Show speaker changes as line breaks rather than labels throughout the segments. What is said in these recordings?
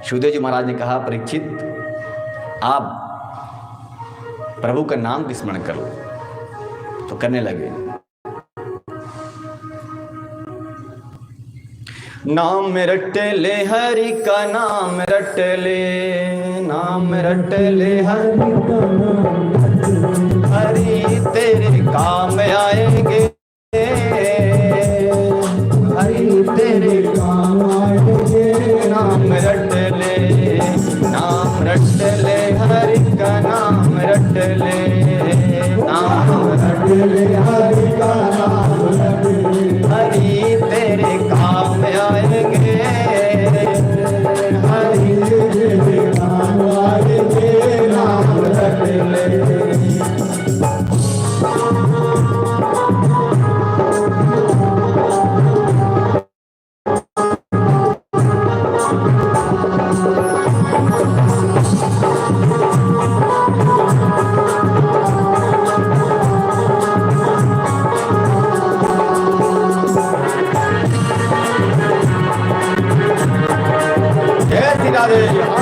सुखदेव जी महाराज ने कहा, परीक्षित आप प्रभु का नाम की स्मरण करो। तो करने लगे। नाम रट ले हरि का नाम रट ले, नाम रट ले हरि का नाम, हरि तेरे काम आएंगे, हरि तेरे काम आएंगे। नाम रट ले, नाम रट ले हरि का नाम रट ले, नाम रट ले हरि का नाम रट ले, हरि तेरे काम आएंगे, हरि तेरे काम आएंगे। नाम रट ले।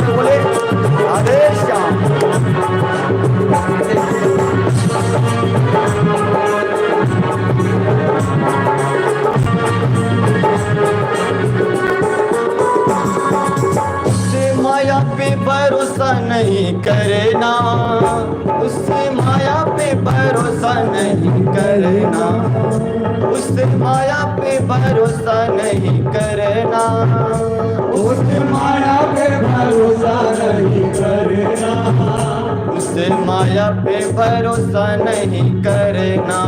बोले आदेश उससे माया पे भरोसा नहीं करना, उससे माया पे भरोसा नहीं करना, उससे माया पे भरोसा नहीं करना, उससे माया पे भरोसा नहीं करना, उससे माया पे भरोसा नहीं करना,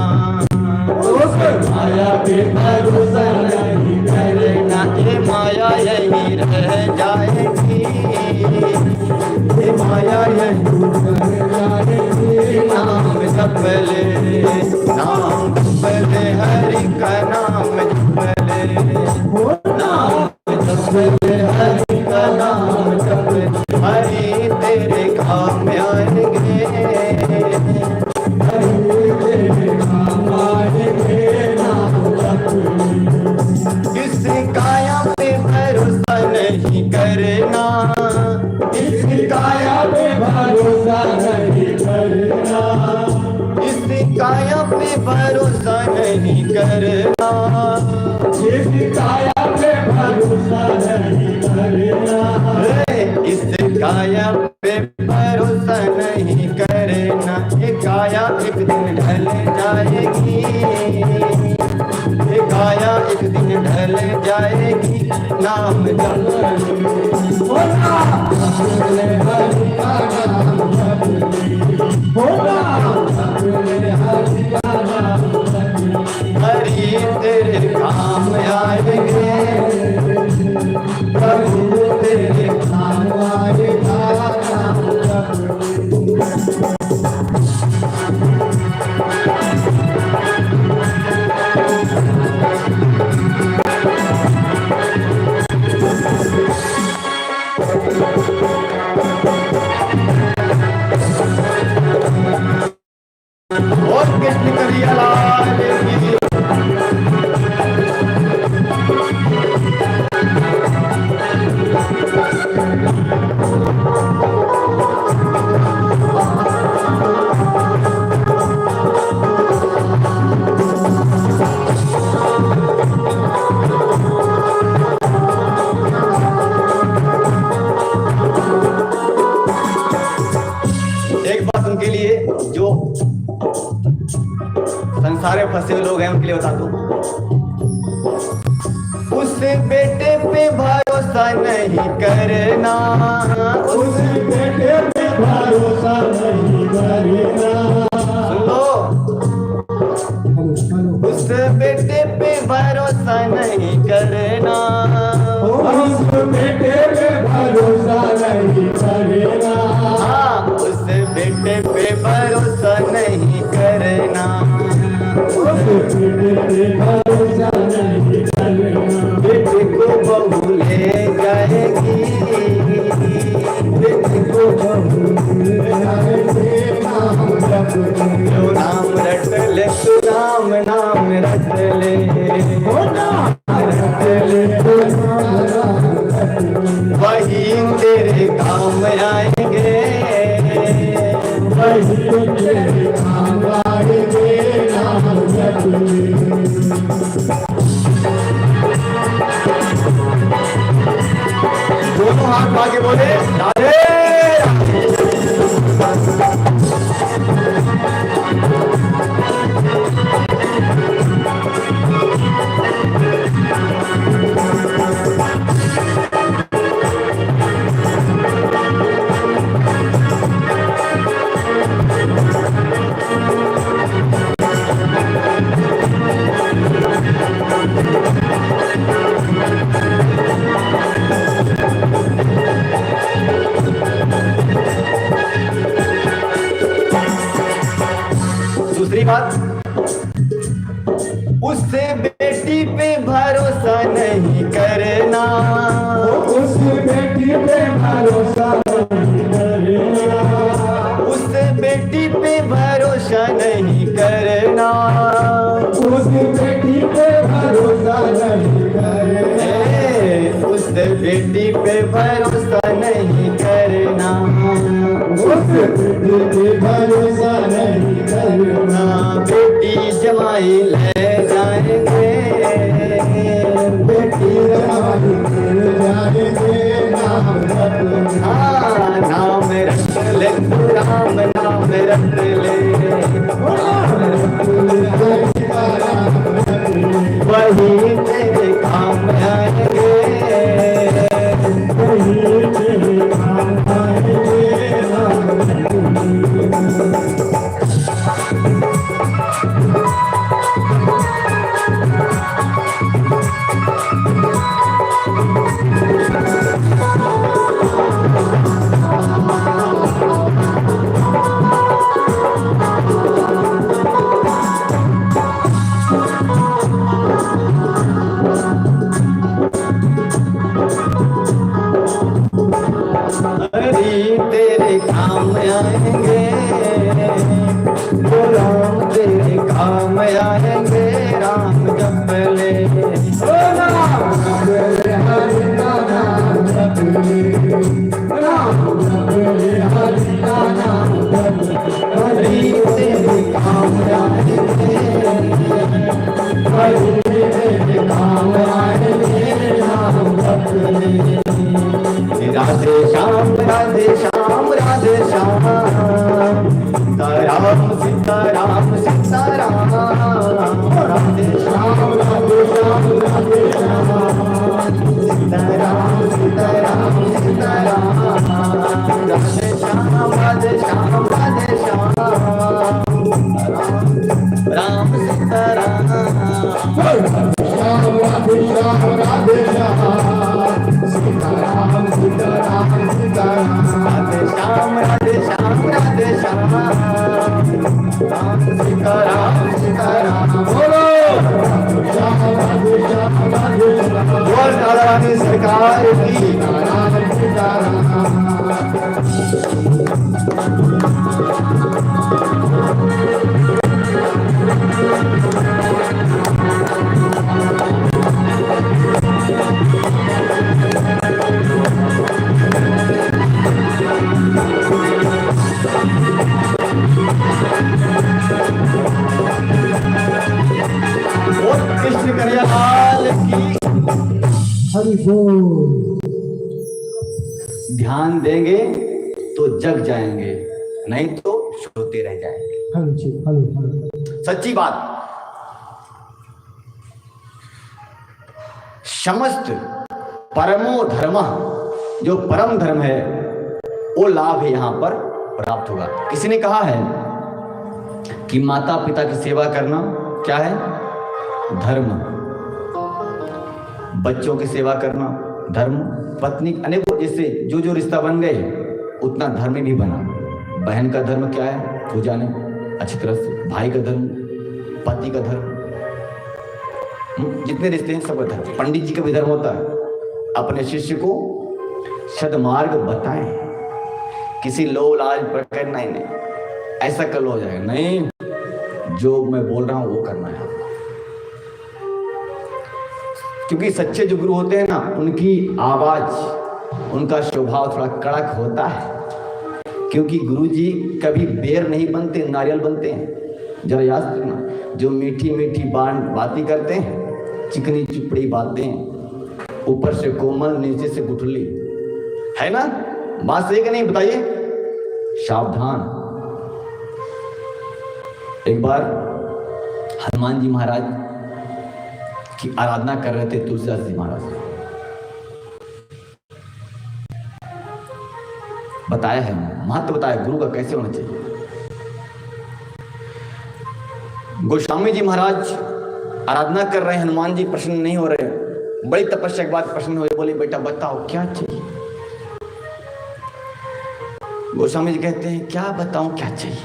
उससे माया पे भरोसा नहीं करना। ये माया यही रह जाएगी, ये माया यही रह जाएगी। नाम जप ले, नाम जप ले हरि का नाम जप ले, नाम जप ले हरि का नाम जप ले, हरि तेरे काम आएंगे, हरि तेरे काम आएंगे। नाम जप ले। किसी काया पे भरोसा नहीं करना, किसी काया पे भरोसा नहीं करना, किसी काया पे भरोसा नहीं करना, किसी काया पे भरोसा नहीं करना, इस काया पे भरोसा नहीं करना। ये काया एक दिन ढल जाएगी, ये काया एक दिन ढल जाएगी। नाम जप ले हरि का नाम जप ले, हरि का नाम जप ले, हरि तेरे काम आएंगे, प्रभु तेरे काम आएगा। नाम जप ले। और कृष्ण करिया लाल की। एक बात उनके लिए जो संसार में फंसे हुए लोग हैं उनके लिए बता दूं, उस बेटे पे भरोसा नहीं करना, उस बेटे पे भरोसा नहीं करना। सुन लो, उस बेटे पे भरोसा नहीं करना, उस बेटे पे भरोसा नहीं करना। हाँ, उस बेटे पे भरोसा नहीं करना, उस बेटे पे भरोसा नहीं करना। बेटे को बहू ले जाएगी, बेटे को बहू ले जाएगी। नाम रट ले, नाम रट ले, तू नाम नाम रट ले, नाम रट ले, काम आएंगे,
वही तेरे काम आएंगे, नाम जप ले।
दोनों हाथ आगे बोले राधे। दूसरी बात, उससे बेटी पे भरोसा नहीं करना,
उस बेटी पे भरोसा नहीं करना,
उससे बेटी पे भरोसा नहीं करना,
उस बेटी पे भरोसा नहीं करना,
उस बेटी पे भरोसा नहीं करना,
उस बेटी पे भरोसा नहीं करना।
बेटी जमाई ले जाएंगे,
बेटी जमाई ले जाएंगे, नाम रट ले।
नाम रट ले, राम नाम रट ले, वही तेरे काम आएंगे,
वही तेरे काम आएंगे, नाम रट ले।
हरि तेरे काम आएंगे, वो राम तेरे काम आएंगे, राम जप ले,
राम जप ले, हरि का नाम जप ले, राम जप ले, हरि का नाम जप ले।
हरि तेरे काम आएंगे,
हरि तेरे काम आएंगे, नाम जप ले।
राधे श्याम राधे श्याम राधे श्याम, सीताराम सीताराम सीताराम, राधे श्याम राधे श्याम राधे श्याम, सीताराम सीताराम सीताराम, राधे श्याम राधे श्याम राधे श्याम, राम सीताराम,
श्याम राधे श्याम राधे श्याम, सीताराम सीताराम सीताराम,
राधे श्याम राधे श्याम राधे श्याम, राम सीताराम सीताराम। बोलो
श्याम राधे श्याम राधे श्याम,
बोल राधा रानी सरकार की।
सीताराम सीताराम।
कृष्ण कन्हैयालाल की।
हरि बोल।
ध्यान देंगे तो जग जाएंगे, नहीं तो सोते रह जाएंगे।
हेलो।
सच्ची बात। समस्त परमो धर्म, जो परम धर्म है वो लाभ है यहां पर प्राप्त होगा। किसी ने कहा है कि माता पिता की सेवा करना क्या है? धर्म। बच्चों की सेवा करना धर्म। पत्नी अनेकों, जैसे जो जो रिश्ता बन गए उतना धर्म भी बना। बहन का धर्म क्या है? पूजा ने अच्छी तरह से। भाई का धर्म, पति का धर्म, जितने रिश्ते हैं सबका धर्म। पंडित जी का भी धर्म होता है, अपने शिष्य को सद्मार्ग बताएं। किसी लोभ लालच पर नहीं, ऐसा कल हो जाएगा, नहीं, जो मैं बोल रहा हूं वो करना है। क्योंकि सच्चे जो गुरु होते हैं ना, उनकी आवाज उनका स्वभाव थोड़ा कड़क होता है, क्योंकि गुरुजी कभी बेर नहीं बनते, नारियल बनते हैं। जरा याद रखना, जो मीठी मीठी बातें करते हैं, चिकनी चुपड़ी बातें, ऊपर से कोमल नीचे से गुठली, है ना? बात सही कि नहीं बताइए? सावधान। एक बार हनुमान जी महाराज की आराधना कर रहे थे तुलसीदास जी महाराज। बताया है, महत्व बताया गुरु का कैसे होना चाहिए। गोस्वामी जी महाराज आराधना कर रहे हैं, हनुमान जी प्रसन्न नहीं हो रहे, बड़ी तपस्या के बाद प्रसन्न हुए, बोले बेटा बताओ क्या चाहिए। गोस्वामी जी कहते हैं क्या बताऊं क्या चाहिए,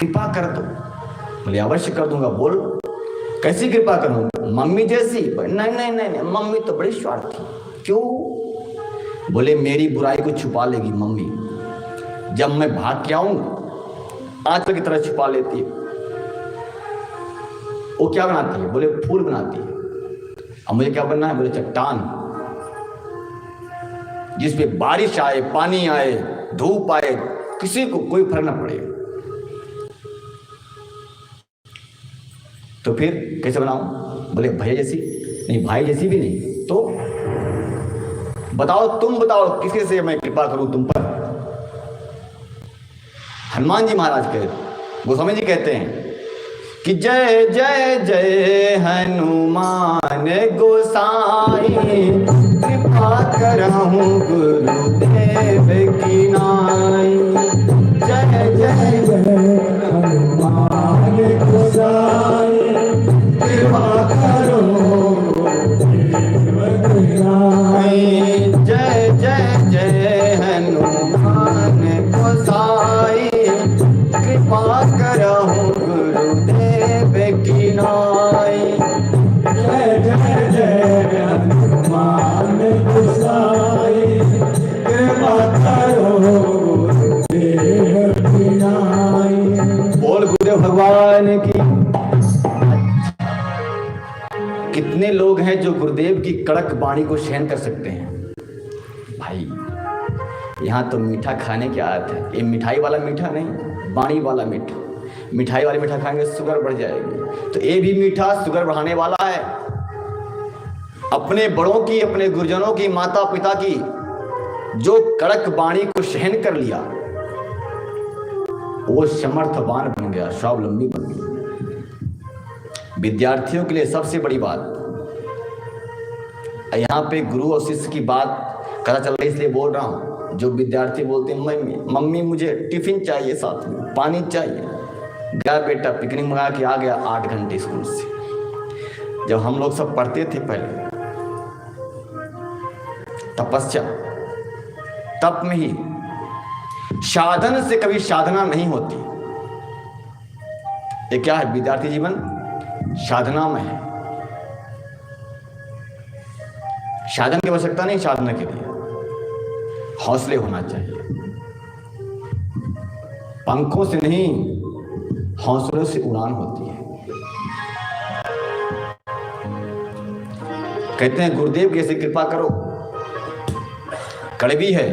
कृपा कर दो। बोले अवश्य कर दूंगा, बोल कैसी कृपा करूं? मम्मी जैसी? नहीं नहीं नहीं, मम्मी तो बड़ी स्वार्थी। क्यों? बोले मेरी बुराई को छुपा लेगी मम्मी, जब मैं भाग के आऊंगा आंचल की तरह छुपा लेती है। वो क्या बनाती है? बोले फूल बनाती है। अब मुझे क्या बनना है? बोले चट्टान, जिसपे बारिश आए, पानी आए, धूप आए, किसी को कोई फर्क ना पड़े। तो फिर कैसे बनाऊं? बोले भैया जैसी? नहीं, भाई जैसी भी नहीं। तो बताओ, तुम बताओ किसी से मैं कृपा करूं तुम पर? हनुमान जी महाराज कहते, गोस्वामी जी कहते हैं कि जय जय जय हनुमान गोसाई, कृपा करहूं गुरुदेव की नाई। जय जय जय हनुमान गोसाई, कृपा करो गुरुदेव की नाई। जय जय जय हनुमान गोसाई, कृपा करहूं गुरुदेव की नाई। जय जय जय हनुमान गोसाई, कृपा करो गुरुदेव की नाई। बोल गुरुदेव भगवान की। कितने लोग हैं जो गुरुदेव की कड़क वाणी को सहन कर सकते हैं? भाई यहाँ तो मीठा खाने की आदत है। ये मिठाई वाला मीठा नहीं, वाणी वाला मीठा। मिठाई वाली मीठा खाएंगे शुगर बढ़ जाएगी, तो ये भी मीठा शुगर बढ़ाने वाला है। अपने बड़ों की, अपने गुरुजनों की, माता पिता की जो कड़क वाणी को सहन कर लिया, वो समर्थवान बन गया, स्वावलंबी बन गया। विद्यार्थियों के लिए सबसे बड़ी बात, यहाँ पे गुरु और शिष्य की बात पता चल रही इसलिए बोल रहा हूँ। जो विद्यार्थी बोलते हैं मम्मी मुझे टिफिन चाहिए, साथ में पानी चाहिए, गया बेटा पिकनिक मंगा के आ गया 8 घंटे स्कूल से। जब हम लोग सब पढ़ते थे पहले, तपस्या, तप में ही, साधन से कभी साधना नहीं होती। ये क्या है? विद्यार्थी जीवन साधना में है। साधन की आवश्यकता नहीं, साधना के लिए हौसले होना चाहिए। पंखों से नहीं, हौसलों से उड़ान होती है। कहते हैं गुरुदेव कैसे कृपा करो, कड़वी है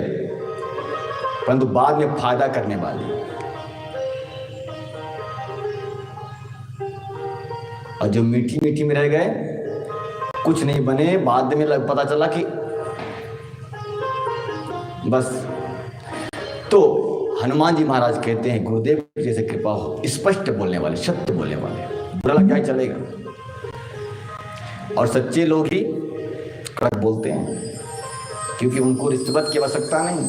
परंतु बाद में फायदा करने वाली। और जो मीठी मीठी में रह गए, कुछ नहीं बने, बाद में पता चला कि बस। तो हनुमान जी महाराज कहते हैं गुरुदेव जैसे कृपा हो, स्पष्ट बोलने वाले, सत्य बोलने वाले, बुरा लग जाए चलेगा। और सच्चे लोग ही कड़क बोलते हैं, क्योंकि उनको रिश्वत की आवश्यकता नहीं,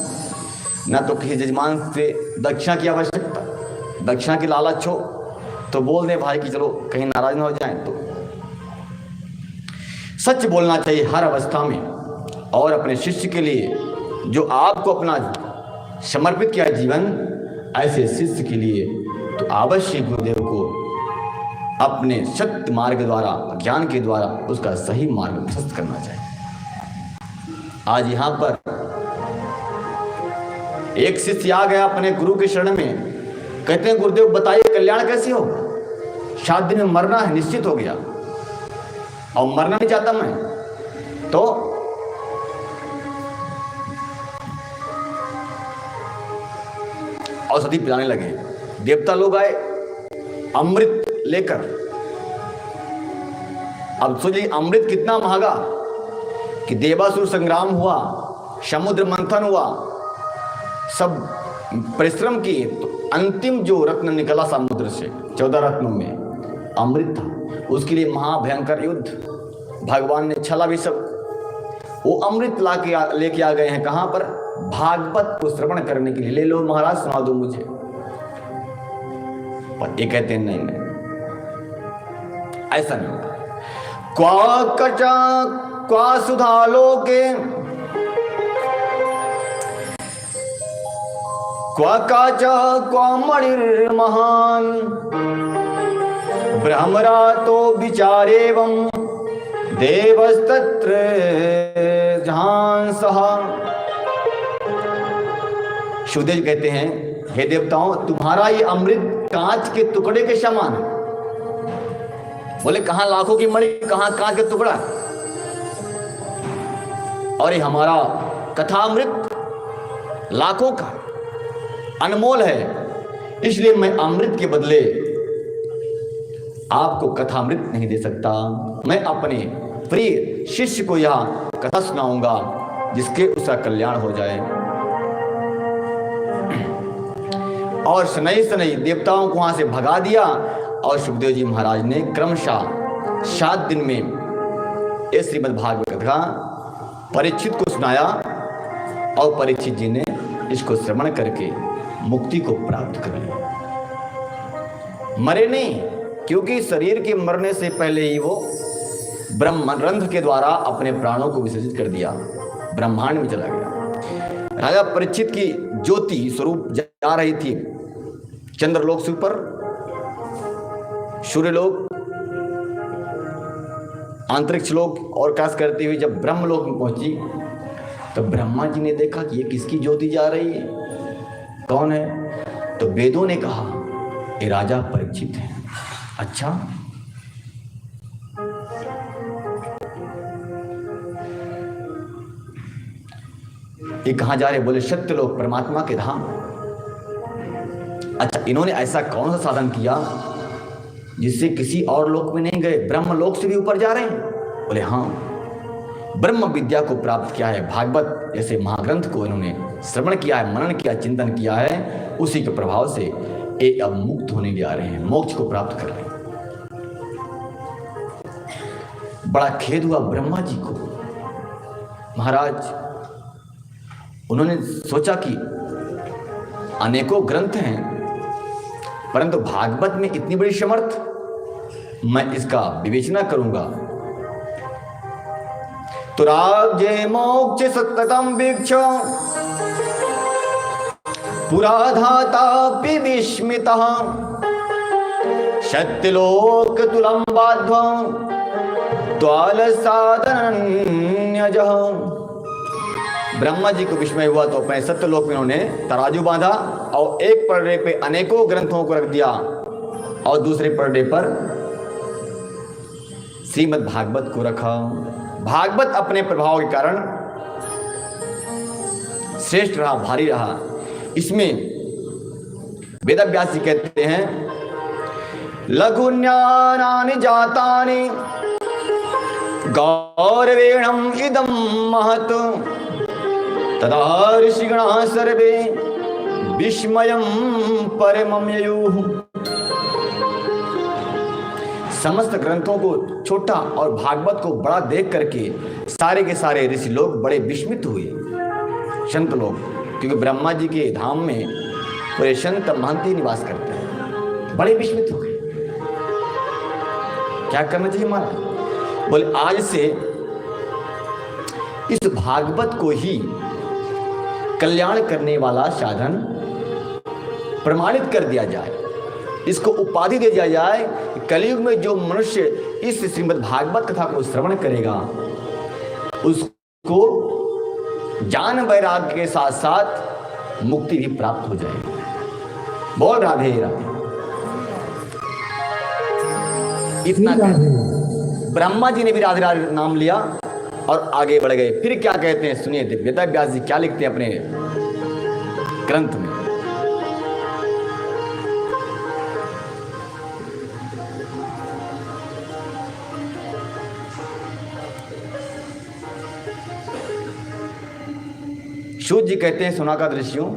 ना तो किसी जजमान से दक्षिणा की आवश्यकता। दक्षिणा की लालच हो तो बोल दे भाई कि चलो कहीं नाराज ना हो जाए। तो सच बोलना चाहिए हर अवस्था में। और अपने शिष्य के लिए जो आपको अपना समर्पित किया जीवन, ऐसे शिष्य के लिए तो अवश्य गुरुदेव को अपने सत्य मार्ग द्वारा, ज्ञान के द्वारा उसका सही मार्ग प्रशस्त करना चाहिए। आज यहाँ पर एक शिष्य आ गया अपने गुरु के शरण में, कहते हैं गुरुदेव बताइए कल्याण कैसे हो? 7 दिन में मरना है, निश्चित हो गया, और मरना नहीं चाहता मैं। तो औषधि पिलाने लगे। देवता लोग आए अमृत लेकर। अब सोचिए अमृत कितना महंगा कि देवासुर संग्राम हुआ, समुद्र मंथन हुआ, सब परिश्रम किए, तो अंतिम जो रत्न निकला समुद्र से 14 रत्नों में अमृत था। उसके लिए महाभयंकर युद्ध, भगवान ने छला भी सब, वो अमृत लेके आ गए हैं कहां पर? भागवत को श्रवण करने के लिए। ले लो महाराज, सुना दो मुझे। पर ये कहते हैं नहीं, ऐसा नहीं होता। क्वा कचा क्वा सुधा लोके क्वा काचा क्वा मणिर् महान ब्रह्मरातो विचारेवं देवस्तत्र जहां सहा। सुदेव कहते हैं, हे देवताओं, तुम्हारा ये अमृत कांच के टुकड़े के समान है। बोले कहां लाखों की मणि, कहां कांच का टुकड़ा, और ये हमारा कथामृत लाखों का अनमोल है, इसलिए मैं अमृत के बदले आपको कथामृत नहीं दे सकता। मैं अपने प्रिय शिष्य को यह कथा सुनाऊंगा जिसके उसका कल्याण हो जाए। और शनई शनई देवताओं को वहां से भगा दिया, और सुखदेव जी महाराज ने क्रमशः 7 दिन में ये श्रीमद् भागवत कथा परीक्षित को सुनाया, और परीक्षित जी ने इसको श्रवण करके मुक्ति को प्राप्त कर लिया। मरे नहीं, क्योंकि शरीर के मरने से पहले ही वो ब्रह्मरंध्र के द्वारा अपने प्राणों को विसर्जित कर दिया, ब्रह्मांड में चला गया। राजा परीक्षित की ज्योति स्वरूप जा रही थी चंद्रलोक से ऊपर, सूर्यलोक, अंतरिक्ष लोक, और काश करते हुए जब ब्रह्मलोक में पहुंची तो ब्रह्मा जी ने देखा कि ये किसकी ज्योति जा रही है, कौन है? तो वेदों ने कहा ये राजा परीक्षित है। अच्छा, ये कहां जा रहे? बोले सत्यलोक, परमात्मा के धाम। अच्छा, इन्होंने ऐसा कौन सा साधन किया जिससे किसी और लोक में नहीं गए, ब्रह्मलोक से भी ऊपर जा रहे हैं? बोले हाँ, ब्रह्म विद्या को प्राप्त किया है, भागवत जैसे महाग्रंथ को इन्होंने श्रवण किया है, मनन किया, चिंतन किया है, उसी के प्रभाव से ये अब मुक्त होने जा रहे हैं, मोक्ष को प्राप्त कर रहे हैं। बड़ा खेद हुआ ब्रह्मा जी को। महाराज, उन्होंने सोचा कि अनेकों ग्रंथ हैं, परंतु भागवत में इतनी बड़ी समर्थ, मैं इसका विवेचना करूंगा। तो राज्य मोक्ष सततम वीक्ष पुराधातापि विस्मितः सत्यलोक तुलम बाध्वं द्वाल साधनन्यजः। ब्रह्मा जी को विस्मय हुआ तो अपने सत्यलोक में उन्होंने तराजू बांधा और एक पलड़े पे अनेकों ग्रंथों को रख दिया और दूसरे पलड़े पर श्रीमद् भागवत को रखा। भागवत अपने प्रभाव के कारण श्रेष्ठ रहा, भारी रहा। इसमें वेदव्यास जी कहते हैं, लघुन्यानानि जातानि गौरवेणम इदं महत् तदा ऋषिगणाः सर्वे विस्मयं परमं ययुः। समस्त ग्रंथों को छोटा और भागवत को बड़ा देख करके सारे के सारे ऋषि लोग बड़े विस्मित हुए, संत लोग, क्योंकि ब्रह्मा जी के धाम में पूरे संत महंती निवास करते हैं। बड़े विस्मित हो गए, क्या करना चाहिए महाराज? बोले आज से इस भागवत को ही कल्याण करने वाला साधन प्रमाणित कर दिया जाए, इसको उपाधि दे दिया जाए। कलयुग में जो मनुष्य इस श्रीमद् भागवत कथा को श्रवण करेगा उसको ज्ञान वैराग्य के साथ साथ मुक्ति भी प्राप्त हो जाएगी। बोल राधे राधे। इतना ब्रह्मा जी ने भी राधे राधे नाम लिया और आगे बढ़ गए। फिर क्या कहते हैं सुनिए, वेदव्यास जी क्या लिखते हैं अपने ग्रंथ में। सूत जी कहते हैं शौनकादि ऋषियों,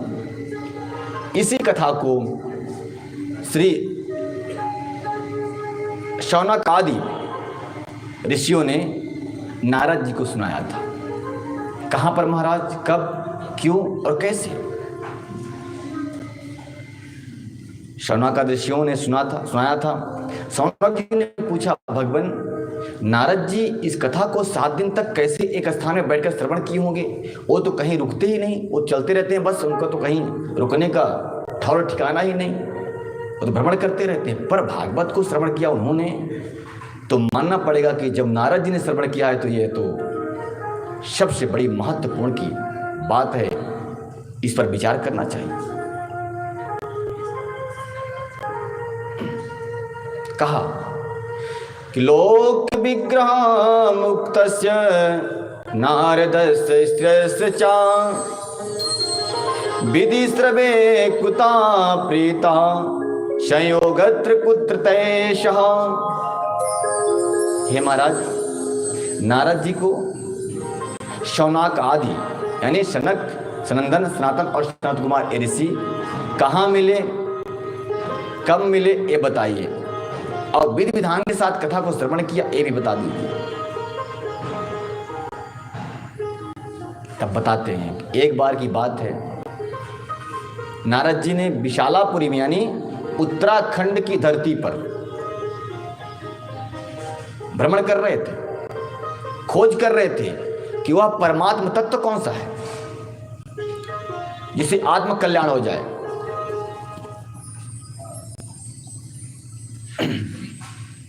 इसी कथा को श्री शौनकादि ऋषियों ने नारद जी को सुनाया था। कहां पर महाराज, कब, क्यों और कैसे? शौनकादि ऋषियों ने सुनाया था। शौनक जी ने पूछा, भगवान नारद जी इस कथा को 7 दिन तक कैसे एक स्थान में बैठकर श्रवण किए होंगे? वो तो कहीं रुकते ही नहीं, वो चलते रहते हैं बस, उनका तो कहीं रुकने का ठौर ठिकाना ही नहीं, वो तो भ्रमण करते रहते हैं। पर भागवत को श्रवण किया उन्होंने, तो मानना पड़ेगा कि जब नारद जी ने श्रवण किया है तो ये तो सबसे बड़ी महत्वपूर्ण की बात है, इस पर विचार करना चाहिए। कहा कि लोक विग्रह मुक्तस्य नारदस्य स्त्रियस्य चा विधि श्रवे कुता प्रीता संयोगत्र कुत्र तैषः। हे महाराज, नारद जी को शौनक आदि यानी सनक, सनंदन, सनातन और सनत कुमार ये ऋषि कहाँ मिले, कब मिले, ये बताइए, और विधि विधान के साथ कथा को श्रवण किया ये भी बता दीजिए। तब बताते हैं कि एक बार की बात है, नारद जी ने विशालापुरी में यानी उत्तराखंड की धरती पर भ्रमण कर रहे थे, खोज कर रहे थे कि वह परमात्म तत्व कौन सा है जिसे आत्म कल्याण हो जाए।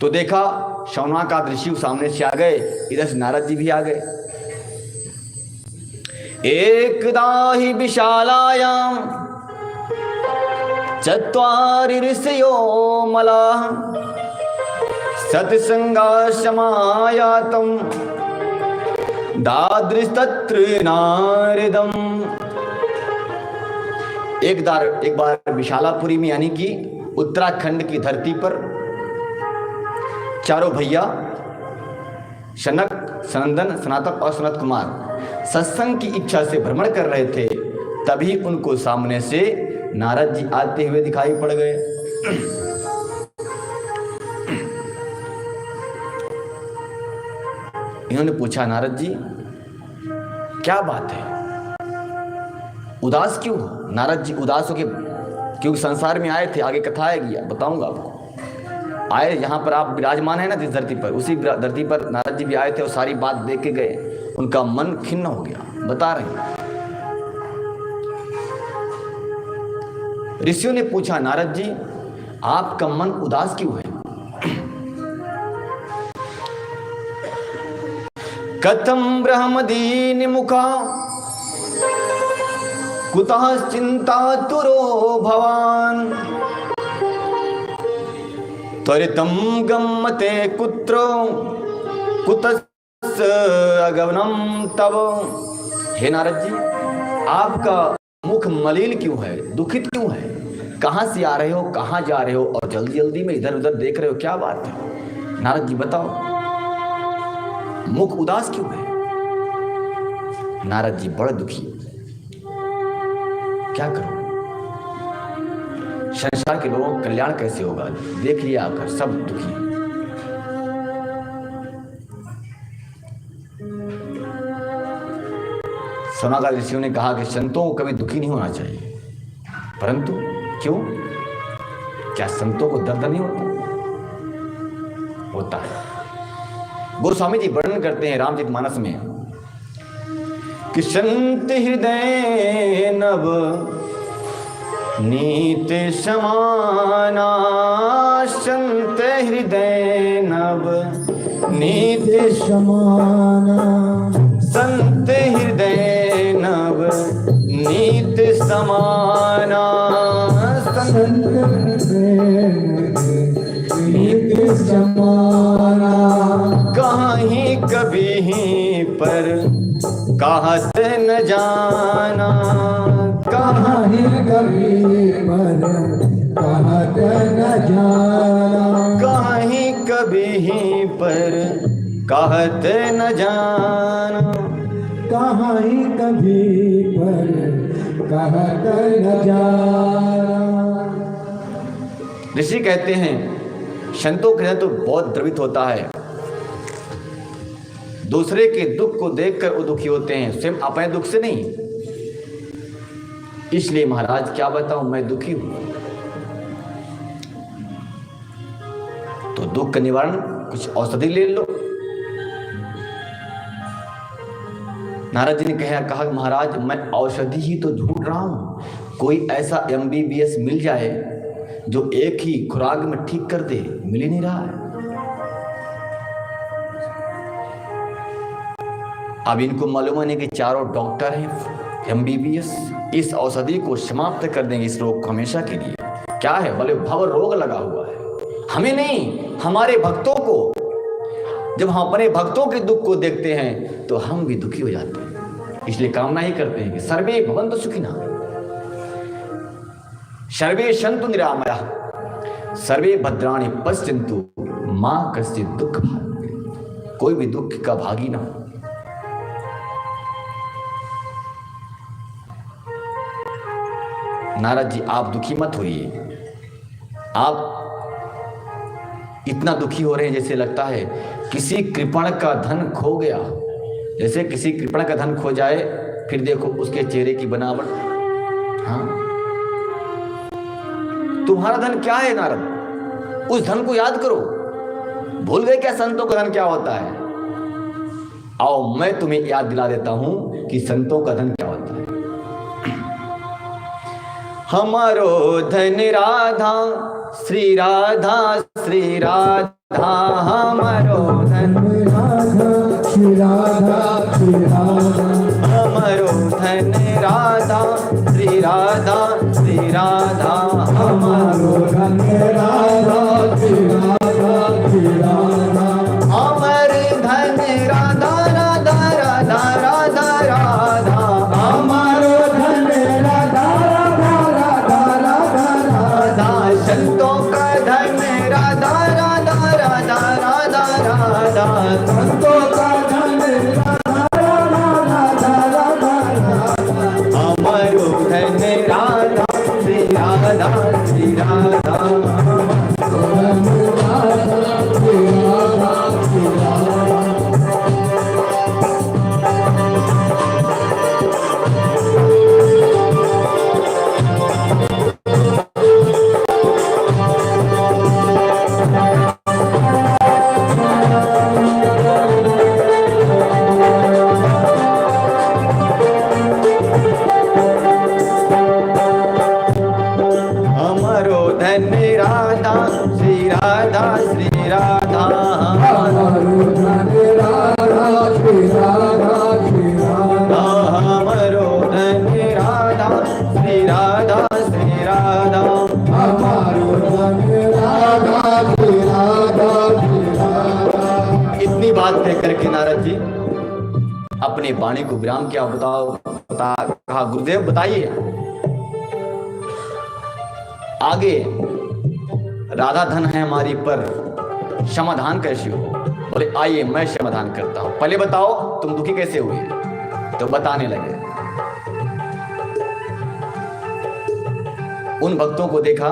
तो देखा शौनकादि ऋषि सामने से आ गए, इधर से नारद जी भी आ गए। एकदा हि विशालायां चत्वारि ऋषयो मलाः सत्संगाश्रमायातं दादृस्तत्र नारदम्। एक बार विशालापुरी में यानी कि उत्तराखंड की धरती पर चारों भैया शनक, सनंदन, सनातन और सनत कुमार सत्संग की इच्छा से भ्रमण कर रहे थे, तभी उनको सामने से नारद जी आते हुए दिखाई पड़ गए। इन्होंने पूछा, नारद जी क्या बात है, उदास क्यों? नारद जी उदास हो के, क्योंकि संसार में आए थे, आगे कथा आएगी, बताऊंगा आपको। आए यहाँ पर आप विराजमान है ना जिस धरती पर, उसी धरती पर नारद जी भी आए थे और सारी बात देख के गए, उनका मन खिन्न हो गया। बता रहे हैं, ऋषियों ने पूछा, नारद जी आपका मन उदास क्यों है? कथम ब्रह्मदीन मुखा कुतः चिंतातुरो भवान त्वरितं गम्यते कुत्रो कुतस्य अगमनं तव। हे नारद जी, आपका मुख मलिन क्यों है, दुखित क्यों है? कहाँ से आ रहे हो, कहाँ जा रहे हो, और जल्दी जल्दी में इधर उधर देख रहे हो, क्या बात है? नारद जी बताओ, मुख उदास क्यों है? नारद जी बड़े दुखी, क्या करूं, संसार के लोगों का कल्याण कैसे होगा? देख लिया आकर सब दुखी हैं। शौनकादि ऋषियों ने कहा कि संतों को कभी दुखी नहीं होना चाहिए, परंतु क्यों, क्या संतों को दर्द नहीं होता है? गोस्वामी जी वर्णन करते हैं रामचरितमानस में कि संत हृदय नव नीत समाना, संत हृदय नव नीत समाना, संत हृदय नव नीत समाना, संत नीत समाना, कहीं कभी पर कहत न जाना, कहीं कभी पर कहत न जाना, कहीं कभी पर कहत न जाना,
कहाँ ही कभी पर कहत न जा।
ऋषि कहते हैं संतों के हृदय तो बहुत द्रवित होता है, दूसरे के दुख को देखकर वो दुखी होते हैं, स्वयं अपने दुख से नहीं। इसलिए महाराज क्या बताऊं, मैं दुखी हूं। तो दुख का निवारण कुछ औषधि ले लो। नारद जी ने कहा महाराज मैं औषधि ही तो ढूंढ रहा हूं, कोई ऐसा MBBS मिल जाए जो एक ही खुराक में ठीक कर दे, मिल ही नहीं रहा है। अब इनको मालूम है कि चारों डॉक्टर हैं MBBS, इस औषधि को समाप्त कर देंगे इस रोग को हमेशा के लिए। क्या है, बोले भव रोग लगा हुआ है, हमें नहीं हमारे भक्तों को। जब हम अपने भक्तों के दुख को देखते हैं तो हम भी दुखी हो जाते हैं। इसलिए कामना ही करते हैं कि सर्वे भवन्तु सुखिनः, सर्वे सन्तु निरामयाः, सर्वे भद्राणि पश्यन्तु मा कश्चित् दुःख भाग्। कोई भी दुख का भागी ना हो। नारद जी आप दुखी मत होइए। आप इतना दुखी हो रहे हैं जैसे लगता है किसी कृपण का धन खो गया। जैसे किसी कृपण का धन खो जाए, फिर देखो उसके चेहरे की बनावट। हाँ, तुम्हारा धन क्या है नारद? उस धन को याद करो। भूल गए क्या संतों का धन क्या होता है? आओ मैं तुम्हें याद दिला देता हूं कि संतों का धन क्या होता है। हमारो धन राधा श्री राधा, श्री राधा हमारो धन
राधा श्री राधा, श्री राधा
हमारो धन राधा श्री राधा, श्री राधा
हमारो धन राधा श्री राधा, श्री राधा
अमर धन राधा राधा राधा राधा राधा
हमारो धन राधा राधा राधा राधा राधा
संतों का धन राधा राधा राधा राधा राधा
संतों का धन राधा राधा राधा राधा
हमारो धन राधा श्री राधा, श्री राधा
धन राधा श्री राधा, श्री राधा
हमारो धन राधा श्री राधा, श्री राधा
हमारो धन राधा श्री राधा, श्री राधा
हमारो धन राधा श्री राधा, श्री राधा
हमारो धन राधा श्री राधा, श्री राधा
इतनी बात कह करके नारद जी अपने वाणी को विराम किया। कहा गुरुदेव बताइए आगे राधा धन है हमारी पर समाधान कैसे हो? बोले आइए मैं समाधान करता हूं, पहले बताओ तुम दुखी कैसे हुए? तो बताने लगे। उन भक्तों को देखा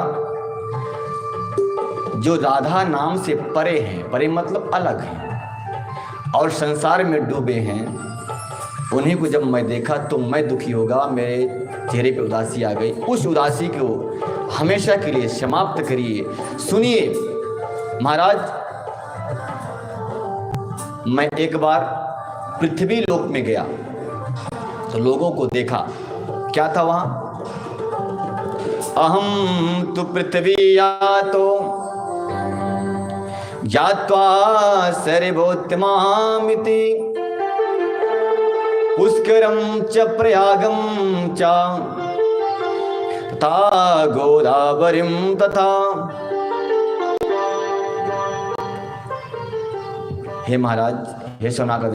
जो राधा नाम से परे हैं, परे मतलब अलग हैं और संसार में डूबे हैं। उन्हीं को जब मैं देखा तो मैं दुखी होगा, मेरे चेहरे पे उदासी आ गई। उस उदासी को हमेशा के लिए समाप्त करिए। सुनिए महाराज, मैं एक बार पृथ्वी लोक में गया तो लोगों को देखा, क्या था वहां? अहम तु पृथ्वी यातो ज्ञात्वा सर्वोत्तमामिति पुष्करम च प्रयागम च तथा गोदावरीम तथा। हे महाराज, हे सोनाकर